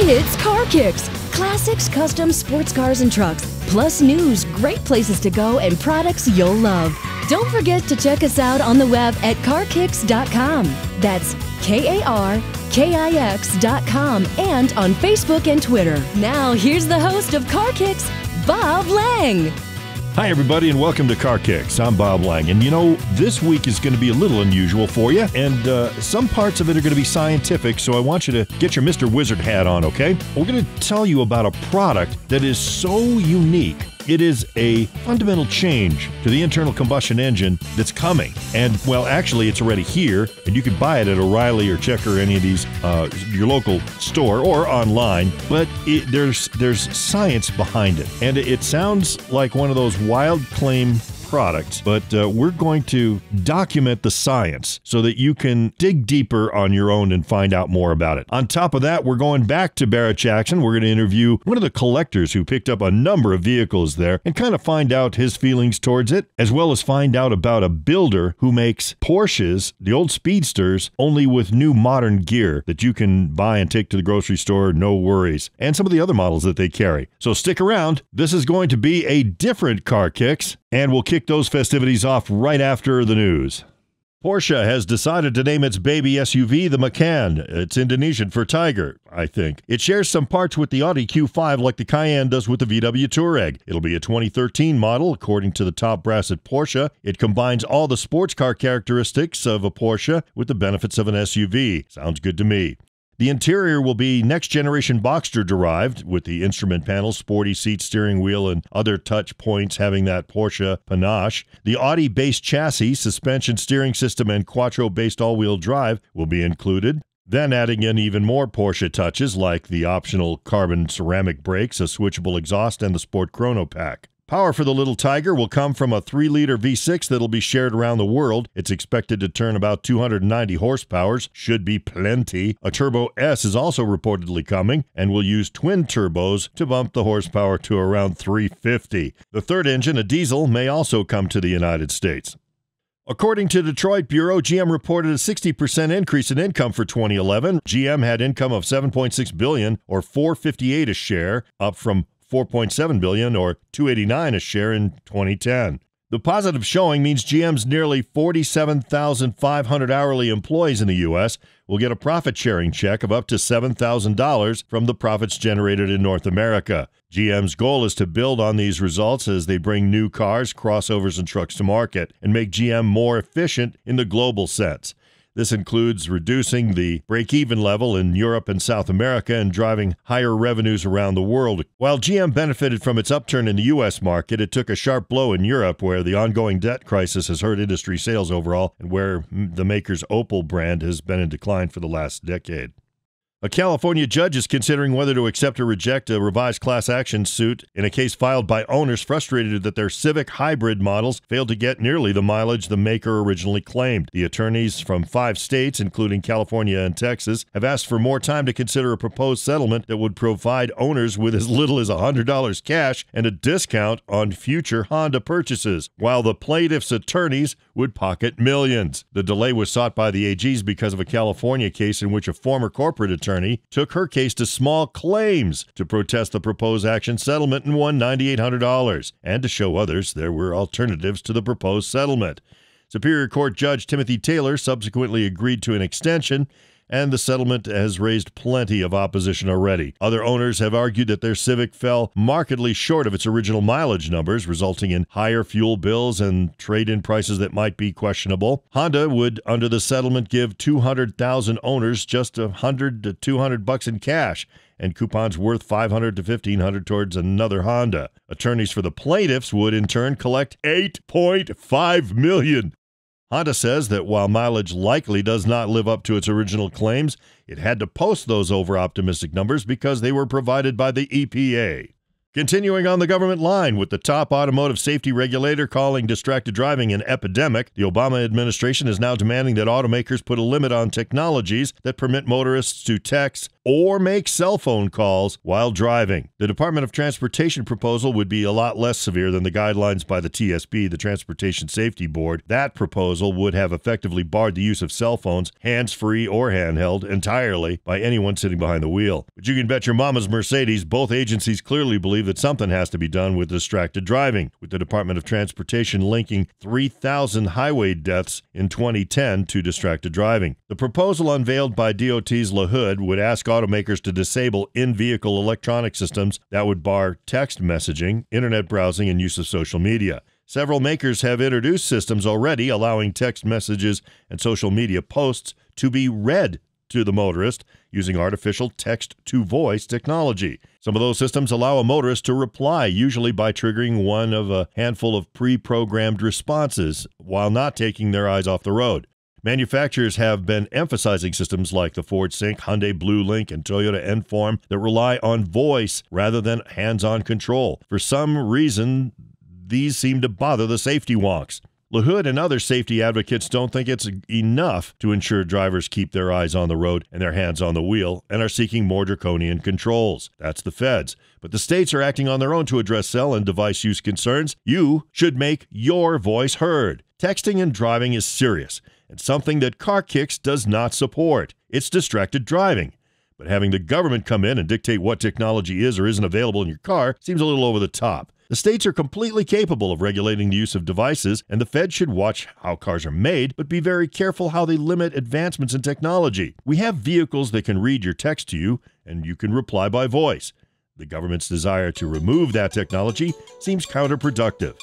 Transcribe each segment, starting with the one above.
It's KarKix, classics, custom, sports cars and trucks, plus news, great places to go, and products you'll love. Don't forget to check us out on the web at KarKix.com. That's KarKix.com, and on Facebook and Twitter. Now, here's the host of KarKix, Bob Lang. Hi, everybody, and welcome to KarKix. I'm Bob Lang, and you know, this week is going to be a little unusual for you, and some parts of it are going to be scientific, so I want you to get your Mr. Wizard hat on, okay? We're going to tell you about a product that is so unique. It is a fundamental change to the internal combustion engine that's coming. And, well, actually, it's already here, and you can buy it at O'Reilly or Checker or any of these, your local store or online. But there's science behind it. And it sounds like one of those wild claim products, but we're going to document the science so that you can dig deeper on your own and find out more about it. On top of that, we're going back to Barrett Jackson. We're going to interview one of the collectors who picked up a number of vehicles there and kind of find out his feelings towards it, as well as find out about a builder who makes Porsches, the old Speedsters, only with new modern gear that you can buy and take to the grocery store, no worries, and some of the other models that they carry. So stick around. This is going to be a different KarKix, and we'll kick those festivities off right after the news. Porsche has decided to name its baby SUV the Macan. It's Indonesian for tiger, I think. It shares some parts with the Audi Q5 like the Cayenne does with the VW Touareg. It'll be a 2013 model, according to the top brass at Porsche. It combines all the sports car characteristics of a Porsche with the benefits of an SUV. Sounds good to me. The interior will be next-generation Boxster-derived, with the instrument panel, sporty seat, steering wheel, and other touch points having that Porsche panache. The Audi-based chassis, suspension, steering system, and Quattro-based all-wheel drive will be included. Then adding in even more Porsche touches like the optional carbon ceramic brakes, a switchable exhaust, and the Sport Chrono Pack. Power for the little Tiger will come from a 3-liter V6 that'll be shared around the world. It's expected to turn about 290 horsepower, should be plenty. A Turbo S is also reportedly coming, and will use twin turbos to bump the horsepower to around 350. The third engine, a diesel, may also come to the United States. According to Detroit Bureau, GM reported a 60% increase in income for 2011. GM had income of $7.6 billion, or $4.58 a share, up from $4.7 billion, or $2.89 a share in 2010. The positive showing means GM's nearly 47,500 hourly employees in the U.S. will get a profit-sharing check of up to $7,000 from the profits generated in North America. GM's goal is to build on these results as they bring new cars, crossovers, and trucks to market and make GM more efficient in the global sense. This includes reducing the break-even level in Europe and South America and driving higher revenues around the world. While GM benefited from its upturn in the U.S. market, it took a sharp blow in Europe, where the ongoing debt crisis has hurt industry sales overall and where the maker's Opel brand has been in decline for the last decade. A California judge is considering whether to accept or reject a revised class action suit in a case filed by owners frustrated that their Civic hybrid models failed to get nearly the mileage the maker originally claimed. The attorneys from 5 states, including California and Texas, have asked for more time to consider a proposed settlement that would provide owners with as little as $100 cash and a discount on future Honda purchases, while the plaintiffs' attorneys would pocket millions. The delay was sought by the AGs because of a California case in which a former corporate attorney took her case to small claims to protest the proposed action settlement and won $9,800, and to show others there were alternatives to the proposed settlement. Superior Court Judge Timothy Taylor subsequently agreed to an extension, and the settlement has raised plenty of opposition already. Other owners have argued that their Civic fell markedly short of its original mileage numbers, resulting in higher fuel bills and trade-in prices that might be questionable. Honda would, under the settlement, give 200,000 owners just $100 to $200 in cash, and coupons worth $500 to $1,500 towards another Honda. Attorneys for the plaintiffs would, in turn, collect $8.5 million. Honda says that while mileage likely does not live up to its original claims, it had to post those over-optimistic numbers because they were provided by the EPA. Continuing on the government line, with the top automotive safety regulator calling distracted driving an epidemic, the Obama administration is now demanding that automakers put a limit on technologies that permit motorists to text, or make cell phone calls while driving. The Department of Transportation proposal would be a lot less severe than the guidelines by the TSB, the Transportation Safety Board. That proposal would have effectively barred the use of cell phones, hands-free or handheld, entirely by anyone sitting behind the wheel. But you can bet your mama's Mercedes, both agencies clearly believe that something has to be done with distracted driving, with the Department of Transportation linking 3,000 highway deaths in 2010 to distracted driving. The proposal unveiled by DOT's LaHood would ask automakers to disable in-vehicle electronic systems that would bar text messaging, internet browsing, and use of social media. Several makers have introduced systems already allowing text messages and social media posts to be read to the motorist using artificial text-to-voice technology. Some of those systems allow a motorist to reply, usually by triggering one of a handful of pre-programmed responses while not taking their eyes off the road. Manufacturers have been emphasizing systems like the Ford Sync, Hyundai Blue Link, and Toyota Enform that rely on voice rather than hands-on control. For some reason, these seem to bother the safety wonks. LaHood and other safety advocates don't think it's enough to ensure drivers keep their eyes on the road and their hands on the wheel and are seeking more draconian controls. That's the feds. But the states are acting on their own to address cell and device use concerns. You should make your voice heard. Texting and driving is serious and something that KarKix does not support. It's distracted driving. But having the government come in and dictate what technology is or isn't available in your car seems a little over the top. The states are completely capable of regulating the use of devices, and the Fed should watch how cars are made, but be very careful how they limit advancements in technology. We have vehicles that can read your text to you, and you can reply by voice. The government's desire to remove that technology seems counterproductive.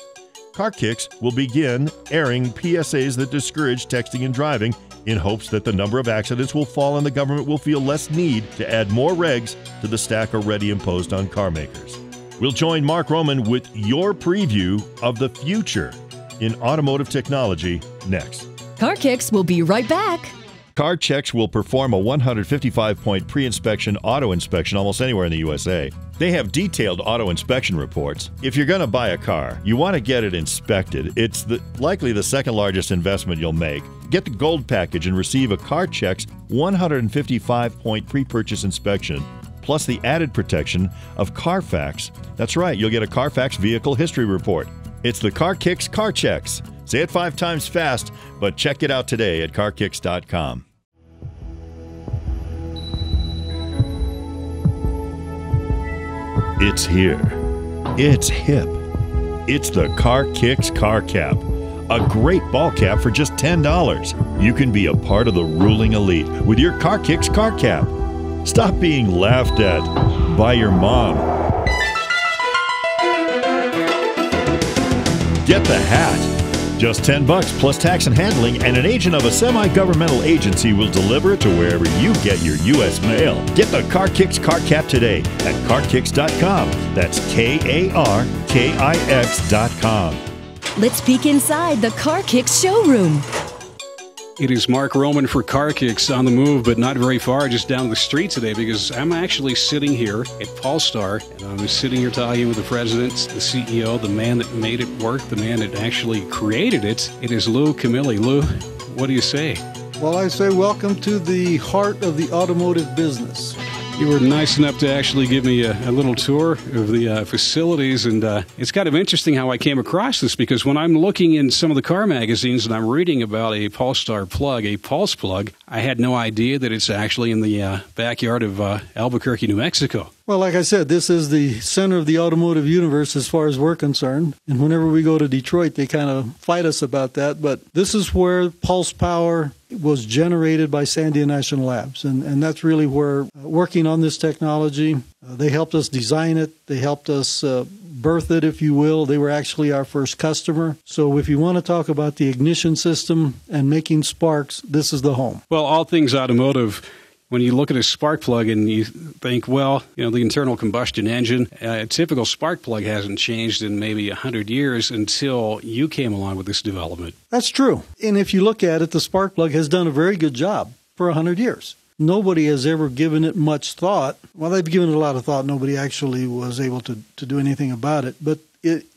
KarKix will begin airing PSAs that discourage texting and driving in hopes that the number of accidents will fall and the government will feel less need to add more regs to the stack already imposed on car makers. We'll join Mark Roman with your preview of the future in automotive technology next. KarKix will be right back. KarKix will perform a 155-point pre-inspection auto inspection almost anywhere in the USA. They have detailed auto inspection reports. If you're going to buy a car, you want to get it inspected. It's likely the second largest investment you'll make. Get the gold package and receive a KarKix 155-point pre-purchase inspection, plus the added protection of Carfax. That's right, you'll get a Carfax vehicle history report. It's the KarKix Car Checks. Say it 5 times fast, but check it out today at KarKix.com. It's here. It's hip. It's the KarKix Car Cap. A great ball cap for just $10. You can be a part of the ruling elite with your KarKix Car Cap. Stop being laughed at by your mom. Get the hat. Just $10 plus tax and handling, and an agent of a semi-governmental agency will deliver it to wherever you get your U.S. mail. Get the KarKix Car Cap today at KarKix.com. That's KarKix.com. Let's peek inside the KarKix showroom. It is Mark Roman for KarKix on the move, but not very far, just down the street today, because I'm actually sitting here at Pulstar, and I'm sitting here talking with the president, the CEO, the man that made it work, the man that actually created it. It is Lou Camilli. Lou, what do you say? Well, I say welcome to the heart of the automotive business. You were nice enough to actually give me a little tour of the facilities, and it's kind of interesting how I came across this, because when I'm looking in some of the car magazines and I'm reading about a Pulstar plug, a pulse plug, I had no idea that it's actually in the backyard of Albuquerque, New Mexico. Well, like I said, this is the center of the automotive universe as far as we're concerned. And whenever we go to Detroit, they kind of fight us about that. But this is where Pulse Power was generated by Sandia National Labs. And that's really where working on this technology, they helped us design it. They helped us birth it, if you will. They were actually our first customer. So if you want to talk about the ignition system and making sparks, this is the home. Well, all things automotive. When you look at a spark plug and you think, well, you know, the internal combustion engine, a typical spark plug hasn't changed in maybe 100 years until you came along with this development. That's true. And if you look at it, the spark plug has done a very good job for 100 years. Nobody has ever given it much thought. Well, they've given it a lot of thought. Nobody actually was able to do anything about it. But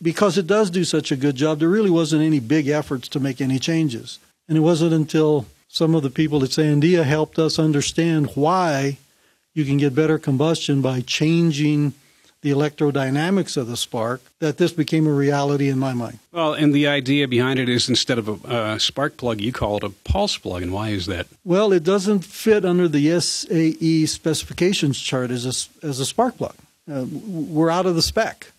because it does do such a good job, there really wasn't any big efforts to make any changes. And it wasn't until some of the people at Sandia helped us understand why you can get better combustion by changing the electrodynamics of the spark, that this became a reality in my mind. Well, and the idea behind it is instead of a spark plug, you call it a pulse plug. And why is that? Well, it doesn't fit under the SAE specifications chart as a spark plug. We're out of the spec.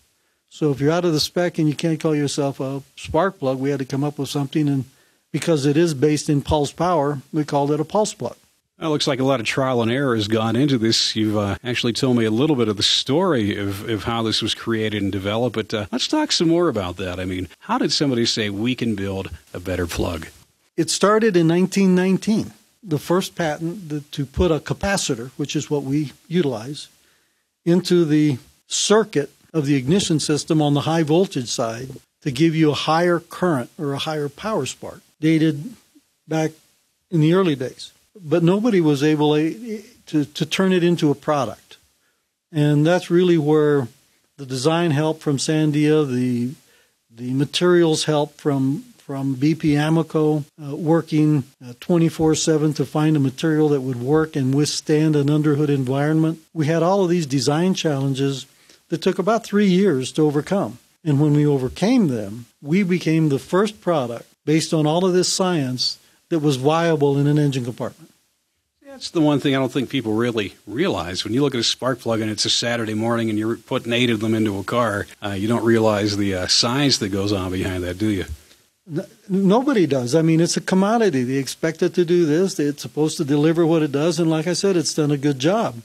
So if you're out of the spec and you can't call yourself a spark plug, we had to come up with something. And because it is based in pulse power, we called it a pulse plug. Well, it looks like a lot of trial and error has gone into this. You've actually told me a little bit of the story of how this was created and developed, but let's talk some more about that. I mean, how did somebody say we can build a better plug? It started in 1919. The first patent to put a capacitor, which is what we utilize, into the circuit of the ignition system on the high voltage side to give you a higher current or a higher power spark, dated back in the early days. But nobody was able to turn it into a product. And that's really where the design help from Sandia, the materials help from BP Amoco, working 24/7 to find a material that would work and withstand an underhood environment. We had all of these design challenges that took about 3 years to overcome. And when we overcame them, we became the first product, based on all of this science, that was viable in an engine compartment. That's the one thing I don't think people really realize. When you look at a spark plug and it's a Saturday morning and you're putting 8 of them into a car, you don't realize the science that goes on behind that, do you? Nobody does. I mean, it's a commodity. They expect it to do this. It's supposed to deliver what it does. And like I said, it's done a good job.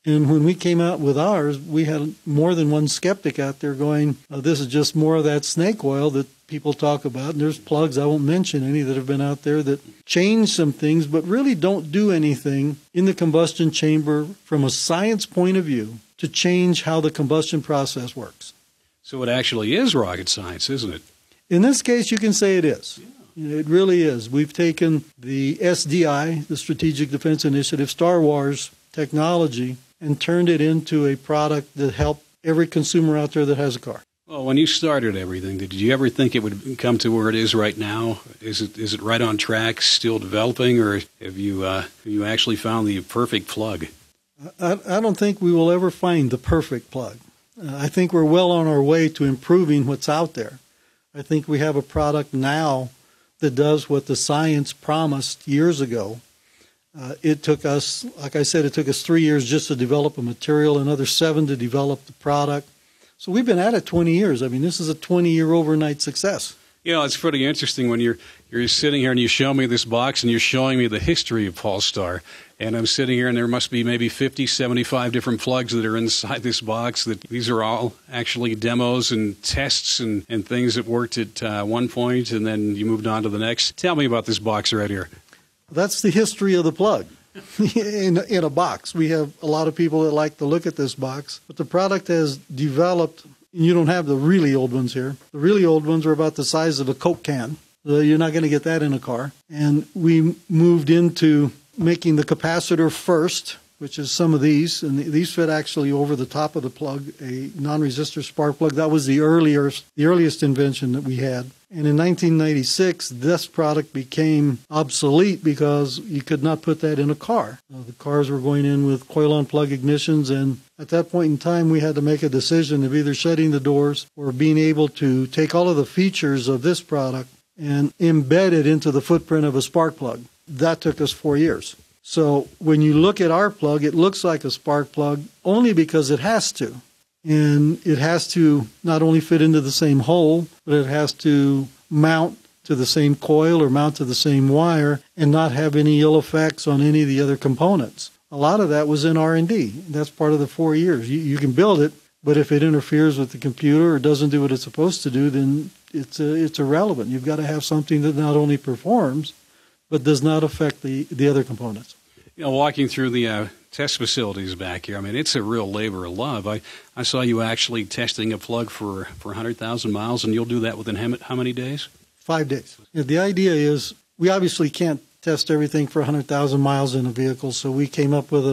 And when we came out with ours, we had more than one skeptic out there going, this is just more of that snake oil that people talk about. And there's plugs, I won't mention any, that have been out there that change some things, but really don't do anything in the combustion chamber from a science point of view to change how the combustion process works. So it actually is rocket science, isn't it? In this case, you can say it is. Yeah. It really is. We've taken the SDI, the Strategic Defense Initiative, Star Wars technology, and turned it into a product that helped every consumer out there that has a car. Well, when you started everything, did you ever think it would come to where it is right now? Is it right on track, still developing, or have you actually found the perfect plug? I don't think we will ever find the perfect plug. I think we're well on our way to improving what's out there. I think we have a product now that does what the science promised years ago. It took us, like I said, it took us 3 years just to develop a material, another 7 to develop the product. So we've been at it 20 years. I mean, this is a 20-year overnight success. You know, it's pretty interesting when you're sitting here and you show me this box and you're showing me the history of Pulstar. And I'm sitting here and there must be maybe 50, 75 different plugs that are inside this box. That these are all actually demos and tests and things that worked at one point and then you moved on to the next. Tell me about this box right here. That's the history of the plug in a box. We have a lot of people that like to look at this box, but the product has developed. You don't have the really old ones here. The really old ones are about the size of a Coke can. You're not going to get that in a car. And we moved into making the capacitor first, which is some of these. And these fit actually over the top of the plug, a non-resistor spark plug. That was the earliest invention that we had. And in 1996, this product became obsolete because you could not put that in a car. The cars were going in with coil-on plug ignitions, and at that point in time, we had to make a decision of either shutting the doors or being able to take all of the features of this product and embed it into the footprint of a spark plug. That took us 4 years. So when you look at our plug, it looks like a spark plug only because it has to. And it has to not only fit into the same hole, but it has to mount to the same coil or mount to the same wire and not have any ill effects on any of the other components. A lot of that was in R&D. That's part of the 4 years. You can build it, but if it interferes with the computer or doesn't do what it's supposed to do, then it's irrelevant. You've got to have something that not only performs, but does not affect the other components. You know, walking through the test facilities back here, I mean, it's a real labor of love. I saw you actually testing a plug for 100,000 miles, and you'll do that within how many days? 5 days. Yeah, the idea is we obviously can't test everything for 100,000 miles in a vehicle, so we came up with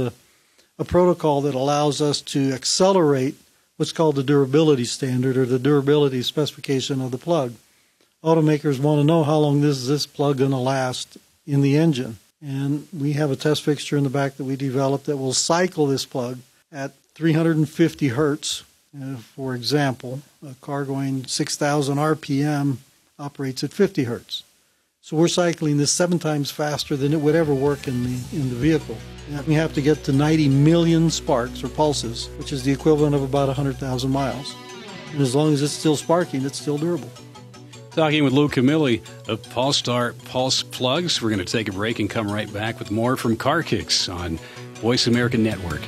a protocol that allows us to accelerate what's called the durability standard or the durability specification of the plug. Automakers want to know how long is this plug going to last in the engine. And we have a test fixture in the back that we developed that will cycle this plug at 350 hertz. For example, a car going 6,000 RPM operates at 50 hertz. So we're cycling this 7 times faster than it would ever work in the vehicle. And we have to get to 90 million sparks or pulses, which is the equivalent of about 100,000 miles. And as long as it's still sparking, it's still durable. Talking with Lou Camilli of Pulstar Pulse Plugs. We're going to take a break and come right back with more from KarKix on Voice America Network.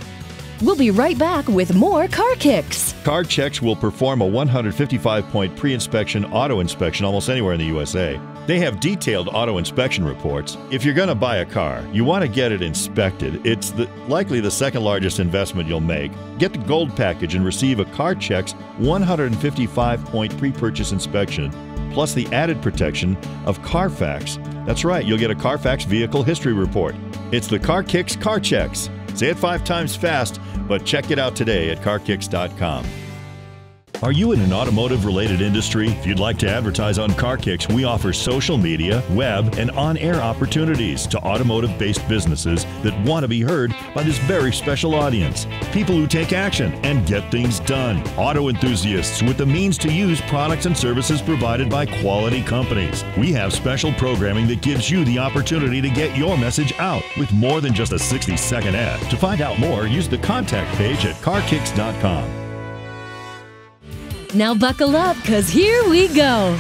We'll be right back with more KarKix. KarKix will perform a 155-point pre-inspection auto inspection almost anywhere in the USA. They have detailed auto inspection reports. If you're going to buy a car, you want to get it inspected. It's likely the second largest investment you'll make. Get the gold package and receive a KarKix 155-point pre-purchase inspection, plus the added protection of Carfax. That's right, you'll get a Carfax vehicle history report. It's the KarKix KarChex. Say it 5 times fast, but check it out today at KarKix.com. Are you in an automotive-related industry? If you'd like to advertise on KarKix, we offer social media, web, and on-air opportunities to automotive-based businesses that want to be heard by this very special audience. People who take action and get things done. Auto enthusiasts with the means to use products and services provided by quality companies. We have special programming that gives you the opportunity to get your message out with more than just a 60-second ad. To find out more, use the contact page at KarKix.com. Now buckle up, because here we go.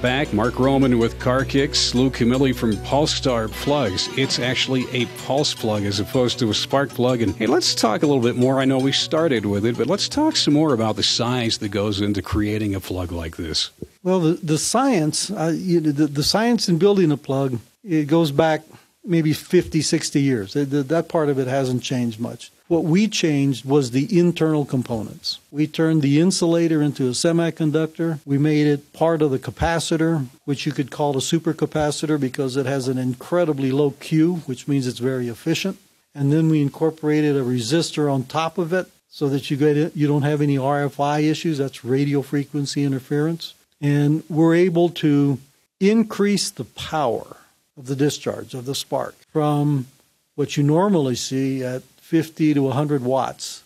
Back, Mark Roman with KarKix, Lou Camilli from Pulstar Plugs. It's actually a pulse plug as opposed to a spark plug. And hey, let's talk a little bit more. I know we started with it, but let's talk some more about the science that goes into creating a plug like this. Well, the science, the science in building a plug, it goes back maybe 50, 60 years. That part of it hasn't changed much. What we changed was the internal components. We turned the insulator into a semiconductor. We made it part of the capacitor, which you could call a supercapacitor because it has an incredibly low Q, which means it's very efficient. And then we incorporated a resistor on top of it so that you don't have any RFI issues. That's radio frequency interference. And we're able to increase the power of the discharge of the spark from what you normally see at 50 to 100 watts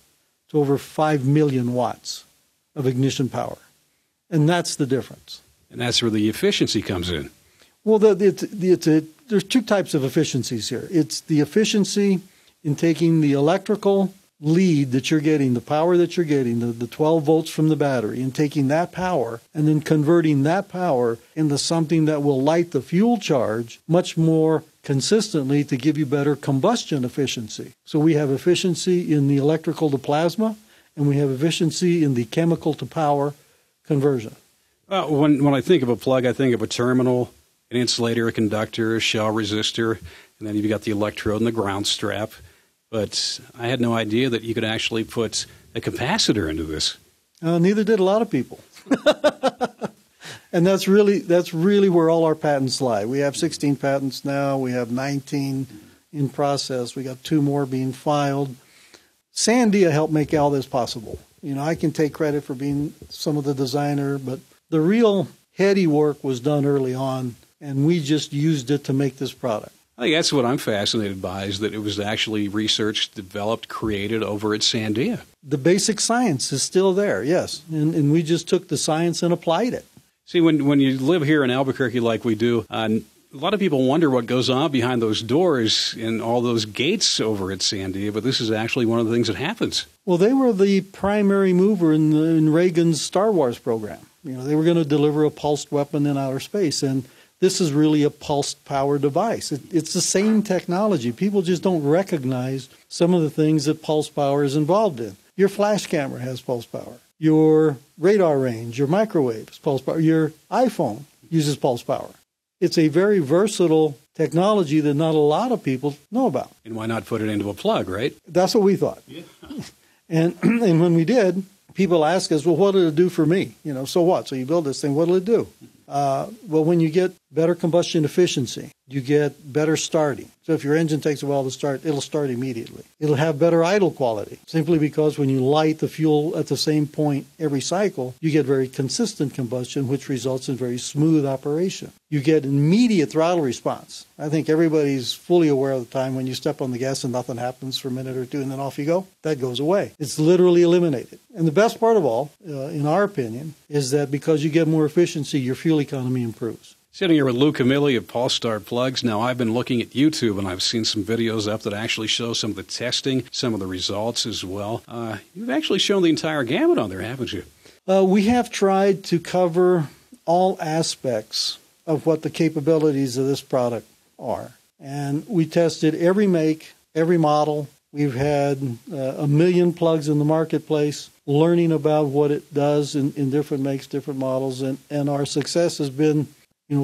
to over 5 million watts of ignition power. And that's the difference. And that's where the efficiency comes in. Well, there's 2 types of efficiencies here. It's the efficiency in taking the electrical lead that you're getting, the power that you're getting, the 12 volts from the battery, and taking that power and then converting that power into something that will light the fuel charge much more consistently to give you better combustion efficiency. So we have efficiency in the electrical to plasma, and we have efficiency in the chemical to power conversion. When I think of a plug, I think of a terminal, an insulator, a conductor, a shell resistor, and then you've got the electrode and the ground strap. But I had no idea that you could actually put a capacitor into this. Neither did a lot of people. And that's really where all our patents lie. We have 16 patents now. We have 19 in process. We got 2 more being filed. Sandia helped make all this possible. I can take credit for being some of the designer, but the real heady work was done early on, and we just used it to make this product. I think that's what I'm fascinated by, is that it was actually researched, developed, created over at Sandia. The basic science is still there, yes, and we just took the science and applied it. See, when you live here in Albuquerque like we do, a lot of people wonder what goes on behind those doors and all those gates over at Sandia, but this is actually one of the things that happens. Well, they were the primary mover in Reagan's Star Wars program. They were going to deliver a pulsed weapon in outer space, and this is really a pulsed power device. It's the same technology. People just don't recognize some of the things that pulse power is involved in. Your flash camera has pulse power. Your radar range, your microwave is pulse power. Your iPhone uses pulse power. It's a very versatile technology that not a lot of people know about. And why not put it into a plug, right? That's what we thought. Yeah. And when we did, people ask us, well, what did it do for me? So what? So you build this thing, what will it do? Well, when you get better combustion efficiency, You get better starting. So if your engine takes a while to start, it'll start immediately. It'll have better idle quality, simply because when you light the fuel at the same point every cycle, you get very consistent combustion, which results in very smooth operation. You get immediate throttle response. I think everybody's fully aware of the time when you step on the gas and nothing happens for a minute or two and then off you go. That goes away. It's literally eliminated. And the best part of all, in our opinion, is that because you get more efficiency, your fuel economy improves. Sitting here with Lou Camilli of Pulstar Plugs. Now, I've been looking at YouTube, and I've seen some videos up that actually show some of the testing, some of the results as well. You've actually shown the entire gamut on there, haven't you? We have tried to cover all aspects of what the capabilities of this product are. And we tested every make, every model. We've had 1 million plugs in the marketplace, learning about what it does in different makes, different models. And our success has been,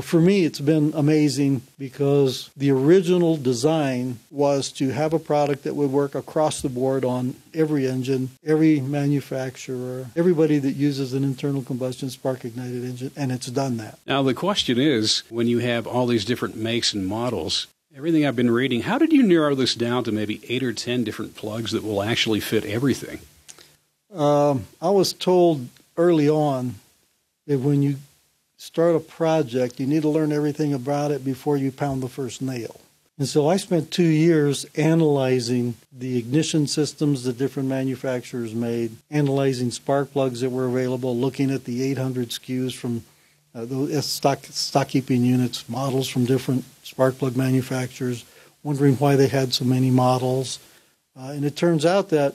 for me, it's been amazing, because the original design was to have a product that would work across the board on every engine, every manufacturer, everybody that uses an internal combustion spark-ignited engine, and it's done that. Now, the question is, when you have all these different makes and models, everything I've been reading, how did you narrow this down to maybe 8 or 10 different plugs that will actually fit everything? I was told early on that when you start a project, you need to learn everything about it before you pound the first nail. And so I spent 2 years analyzing the ignition systems that different manufacturers made, analyzing spark plugs that were available, looking at the 800 SKUs from the stock keeping units, models from different spark plug manufacturers, wondering why they had so many models. And it turns out that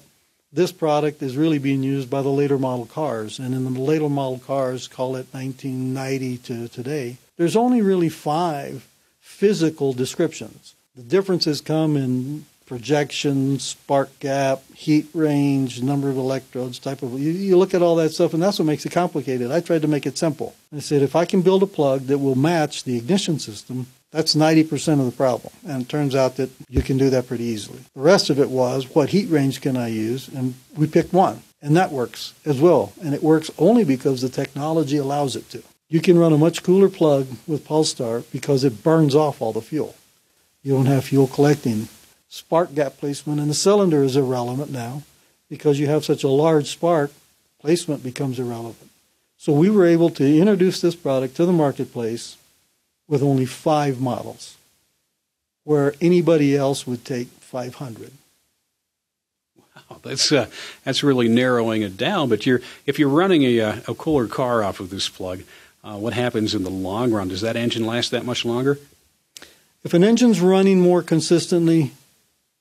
this product is really being used by the later model cars. And in the later model cars, call it 1990 to today, there's only really 5 physical descriptions. The differences come in projection, spark gap, heat range, number of electrodes, you look at all that stuff, and that's what makes it complicated. I tried to make it simple. I said, if I can build a plug that will match the ignition system, that's 90% of the problem. And it turns out that you can do that pretty easily. The rest of it was, what heat range can I use? And we picked one. And that works as well. And it works only because the technology allows it to. You can run a much cooler plug with Pulstar because it burns off all the fuel. You don't have fuel collecting. Spark gap placement in the cylinder is irrelevant now. Because you have such a large spark, placement becomes irrelevant. So we were able to introduce this product to the marketplace with only 5 models, where anybody else would take 500. Wow, that's really narrowing it down. But if you're running a cooler car off of this plug, what happens in the long run? Does that engine last that much longer? If an engine's running more consistently,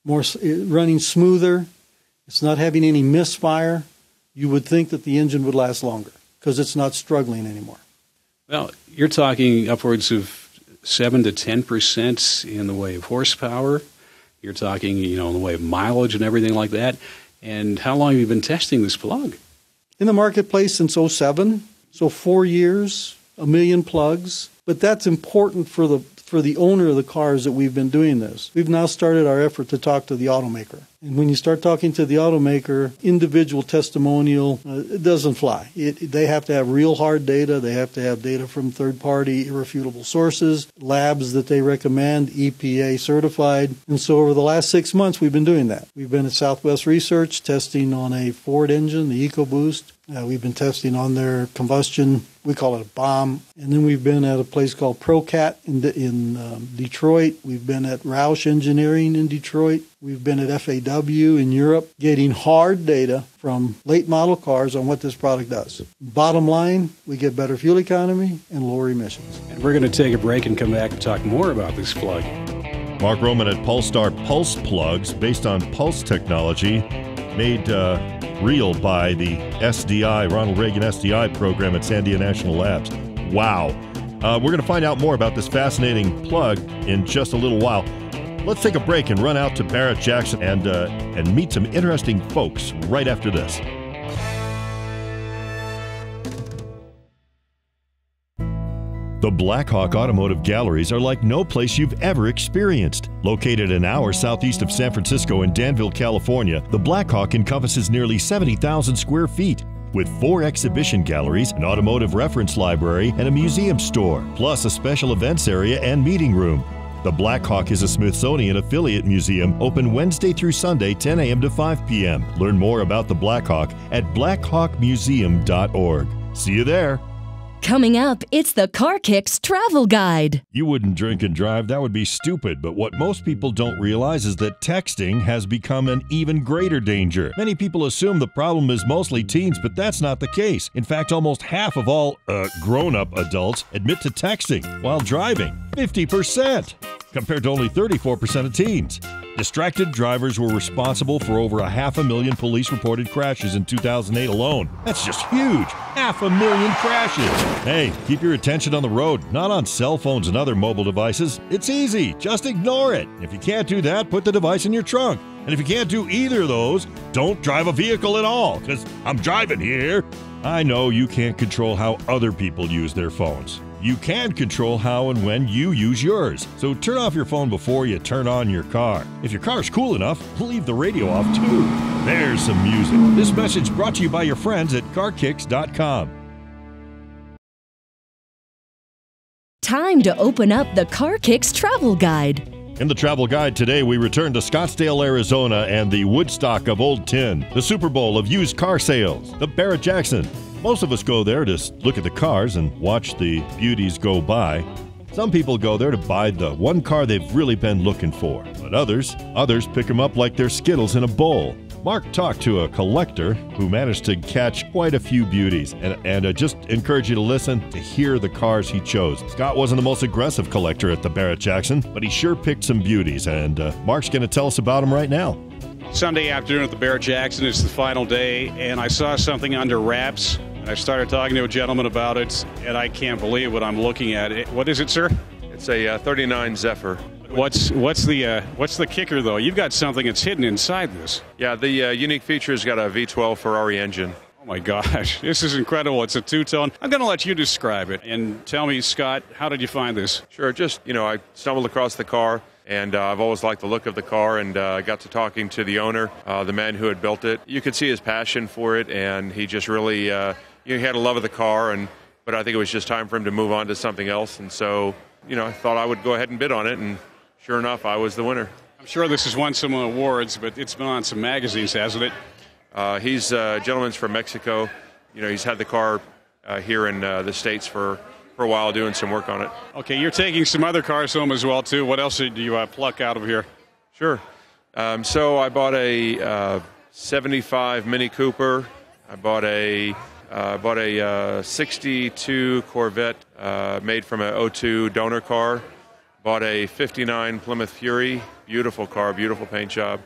running smoother, it's not having any misfire, you would think that the engine would last longer because it's not struggling anymore. Well, you're talking upwards of 7 to 10% in the way of horsepower. You're talking, in the way of mileage and everything like that. And how long have you been testing this plug? In the marketplace since 2007, so 4 years, 1 million plugs. But that's important for the owner of the cars that we've been doing this. We've now started our effort to talk to the automaker. And when you start talking to the automaker, individual testimonial, it doesn't fly. They have to have real hard data. They have to have data from third-party irrefutable sources, labs that they recommend, EPA certified. And so over the last 6 months, we've been doing that. We've been at Southwest Research testing on a Ford engine, the EcoBoost. We've been testing on their combustion. We call it a bomb. And then we've been at a place called ProCat in Detroit. We've been at Roush Engineering in Detroit. We've been at FAW in Europe, getting hard data from late model cars on what this product does. Bottom line, we get better fuel economy and lower emissions. And we're going to take a break and come back and talk more about this plug. Mark Roman at Pulstar Pulse Plugs, based on pulse technology, made real by the SDI, Ronald Regan SDI program at Sandia National Labs. Wow. We're going to find out more about this fascinating plug in just a little while. Let's take a break and run out to Barrett Jackson and meet some interesting folks right after this. The Blackhawk Automotive Galleries are like no place you've ever experienced. Located an hour southeast of San Francisco in Danville, California, the Blackhawk encompasses nearly 70,000 square feet. With 4 exhibition galleries, an automotive reference library, and a museum store, plus a special events area and meeting room. The Blackhawk is a Smithsonian affiliate museum, open Wednesday through Sunday, 10 a.m. to 5 p.m. Learn more about the Blackhawk at blackhawkmuseum.org. See you there. Coming up, it's the KarKix Travel Guide. You wouldn't drink and drive, that would be stupid, but what most people don't realize is that texting has become an even greater danger. Many people assume the problem is mostly teens, but that's not the case. In fact, almost half of all grown-up adults admit to texting while driving. 50%! Compared to only 34% of teens. Distracted drivers were responsible for over 500,000 police-reported crashes in 2008 alone. That's just huge. 500,000 crashes. Hey, keep your attention on the road, not on cell phones and other mobile devices. It's easy. Just ignore it. If you can't do that, put the device in your trunk. And if you can't do either of those, don't drive a vehicle at all, because I'm driving here. I know you can't control how other people use their phones. You can control how and when you use yours. So turn off your phone before you turn on your car. If your car's cool enough, leave the radio off too. There's some music. This message brought to you by your friends at KarKix.com. Time to open up the KarKix Travel Guide. In the travel guide today, we return to Scottsdale, Arizona and the Woodstock of Old Tin, the Super Bowl of used car sales, the Barrett-Jackson. Most of us go there to look at the cars and watch the beauties go by. Some people go there to buy the one car they've really been looking for, but others pick them up like they're Skittles in a bowl. Mark talked to a collector who managed to catch quite a few beauties, and I just encourage you to listen to hear the cars he chose. Scott wasn't the most aggressive collector at the Barrett-Jackson, but he sure picked some beauties, and Mark's going to tell us about them right now. Sunday afternoon at the Barrett-Jackson, it's the final day, and I saw something under wraps. And I started talking to a gentleman about it, and I can't believe what I'm looking at. What is it, sir? It's a 39 Zephyr. What's the kicker, though? You've got something that's hidden inside this. Yeah, the unique feature has got a V12 Ferrari engine. Oh, my gosh. This is incredible. It's a two-tone. I'm going to let you describe it. And tell me, Scott, how did you find this? Sure. Just, I stumbled across the car, and I've always liked the look of the car, and I got to talking to the owner, the man who had built it. You could see his passion for it, and he just really... he had a love of the car, but I think it was just time for him to move on to something else. And so, I thought I would go ahead and bid on it, and sure enough, I was the winner. I'm sure this has won some awards, but it's been on some magazines, hasn't it? He's a gentleman's from Mexico. He's had the car here in the States for a while doing some work on it. Okay, you're taking some other cars home as well, too. What else do you pluck out of here? Sure. So I bought a 75 Mini Cooper. I bought a 62 Corvette made from an 02 donor car. Bought a 59 Plymouth Fury, beautiful car, beautiful paint job,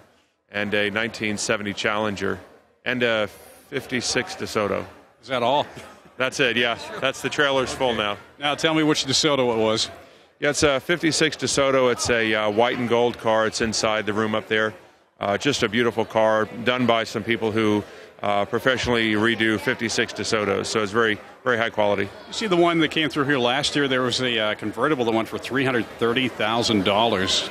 and a 1970 Challenger, and a 56 DeSoto. Is that all? That's it, yeah. That's the trailer's full now. Now tell me which DeSoto it was. Yeah, it's a 56 DeSoto. It's a white and gold car. It's inside the room up there. Just a beautiful car, done by some people who professionally redo 56 DeSotos, so it's very, very high quality. You see the one that came through here last year? There was a convertible that went for $330,000.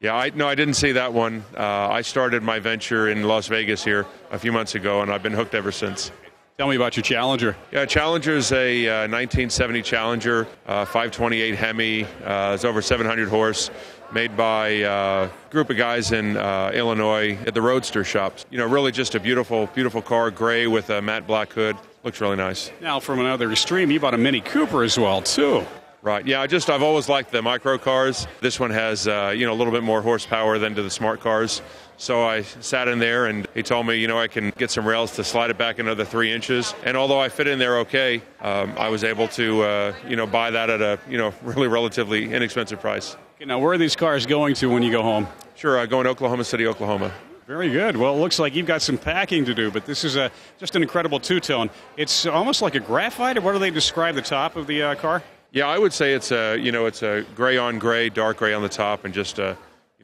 Yeah, I didn't see that one. I started my venture in Las Vegas here a few months ago, and I've been hooked ever since. Tell me about your Challenger. Yeah, Challenger's a 1970 Challenger, 528 Hemi. It's over 700 horse. Made by a group of guys in Illinois at the Roadster shops. Really just a beautiful, beautiful car, gray with a matte black hood. Looks really nice. Now, from another extreme, you bought a Mini Cooper as well, too. Right. Yeah, I've always liked the micro cars. This one has, a little bit more horsepower than to the smart cars. So I sat in there, and he told me, I can get some rails to slide it back another 3 inches. And although I fit in there okay, I was able to, buy that at a, really relatively inexpensive price. Okay, now, where are these cars going to when you go home? Sure, going to Oklahoma City, Oklahoma. Very good. Well, it looks like you've got some packing to do, but this is just an incredible two-tone. It's almost like a graphite, or what do they describe the top of the car? Yeah, I would say it's a gray on gray, dark gray on the top, and just a,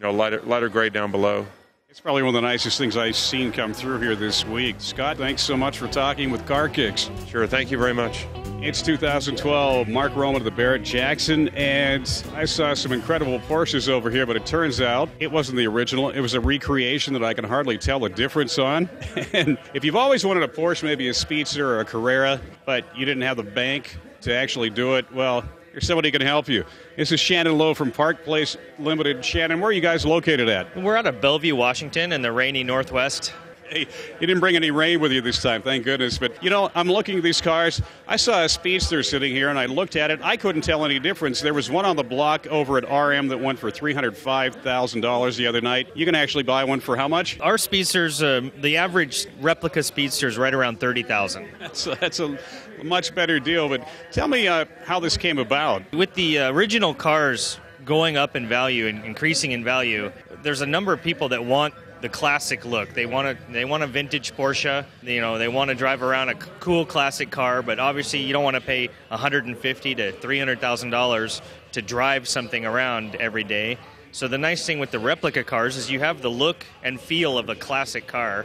lighter gray down below. It's probably one of the nicest things I've seen come through here this week. Scott, thanks so much for talking with KarKix. Sure, thank you very much. It's 2012, Mark Roman of the Barrett-Jackson, and I saw some incredible Porsches over here, but it turns out it wasn't the original. It was a recreation that I can hardly tell the difference on. And if you've always wanted a Porsche, maybe a Speedster or a Carrera, but you didn't have the bank to actually do it, well, There's somebody who can help you. This is Shannon Lowe from Park Place Limited. Shannon, where are you guys located at? We're out of Bellevue, Washington, in the rainy Northwest. Hey, you didn't bring any rain with you this time, thank goodness. But, you know, I'm looking at these cars. I saw a Speedster sitting here, and I looked at it. I couldn't tell any difference. There was one on the block over at RM that went for $305,000 the other night. You can actually buy one for how much? Our Speedsters, the average replica Speedster is right around $30,000. That's a much better deal. But tell me how this came about. With the original cars going up in value and increasing in value, there's a number of people that want the classic look. They want a vintage Porsche. You know, they want to drive around a cool classic car, but obviously you don't want to pay $150,000 to $300,000 to drive something around every day. So the nice thing with the replica cars is you have the look and feel of a classic car.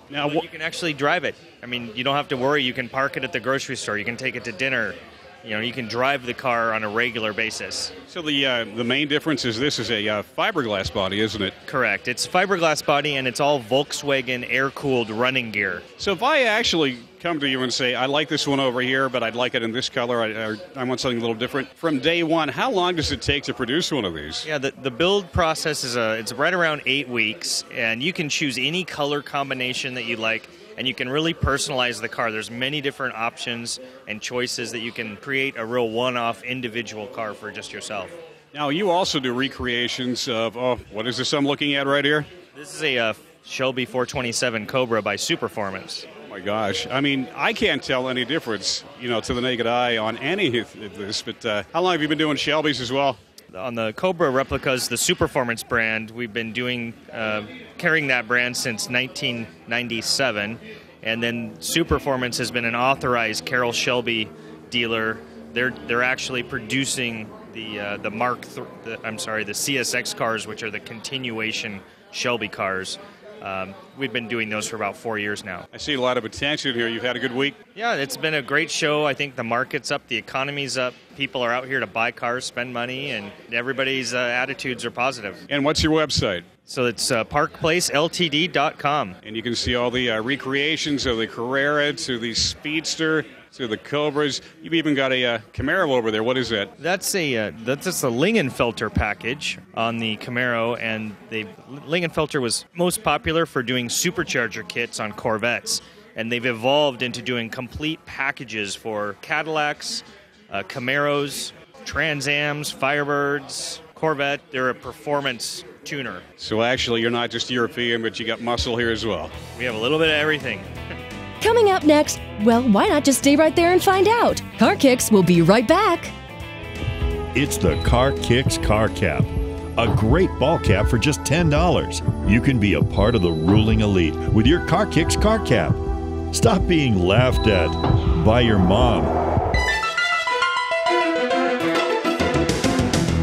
Now you can actually drive it. I mean, you don't have to worry. You can park it at the grocery store. You can take it to dinner. You know, you can drive the car on a regular basis. So the main difference is this is a fiberglass body, isn't it? Correct. It's fiberglass body, and it's all Volkswagen air-cooled running gear. So if I actually come to you and say, I like this one over here, but I'd like it in this color, I want something a little different, from day one, how long does it take to produce one of these? Yeah, the build process is it's right around 8 weeks, and you can choose any color combination that you like. And you can really personalize the car. There's many different options and choices that you can create a real one-off individual car for just yourself. Now, you also do recreations of, what is this I'm looking at right here? This is a Shelby 427 Cobra by Superformance. Oh my gosh. I mean, I can't tell any difference, to the naked eye on any of this, but how long have you been doing Shelbys as well? On the Cobra replicas, the Superformance brand, we've been carrying that brand since 1997, and then Superformance has been an authorized Carroll Shelby dealer. They're actually producing the CSX cars, which are the continuation Shelby cars. We've been doing those for about 4 years now. I see a lot of attention here. You've had a good week? Yeah, it's been a great show. I think the market's up, the economy's up. People are out here to buy cars, spend money, and everybody's attitudes are positive. And what's your website? So it's parkplaceltd.com. And you can see all the recreations of the Carrera to the Speedster to the Cobras. You've even got a Camaro over there. What is that? That's a Lingenfelter package on the Camaro, and the Lingenfelter was most popular for doing supercharger kits on Corvettes, and they've evolved into doing complete packages for Cadillacs, Camaros, Trans Ams, Firebirds, Corvette. They're a performance tuner. So actually, you're not just European, but you got muscle here as well. We have a little bit of everything. Coming up next, well, why not just stay right there and find out? KarKix will be right back. It's the KarKix Car Cap. A great ball cap for just $10. You can be a part of the ruling elite with your KarKix Car Cap. Stop being laughed at by your mom.